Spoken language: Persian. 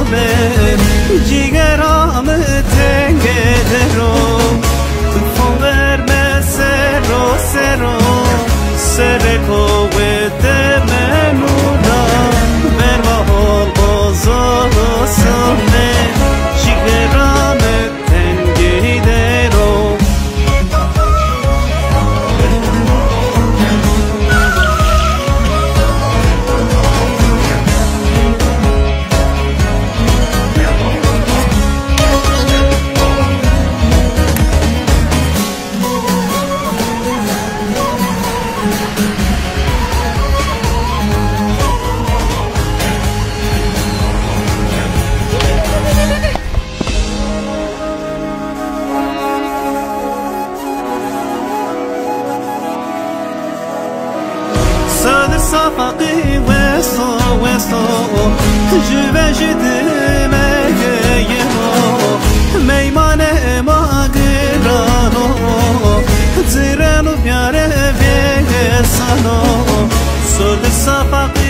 من جیگرام تنگه درو فوقر مسر و سرو سر کوت منونا بر محال بازار و سامه جیگرام تنگه درو صفاقي وسطو جوا جدمه يهو ميمان ما قرانو زيرانو بياره بيسانو صد صفاقي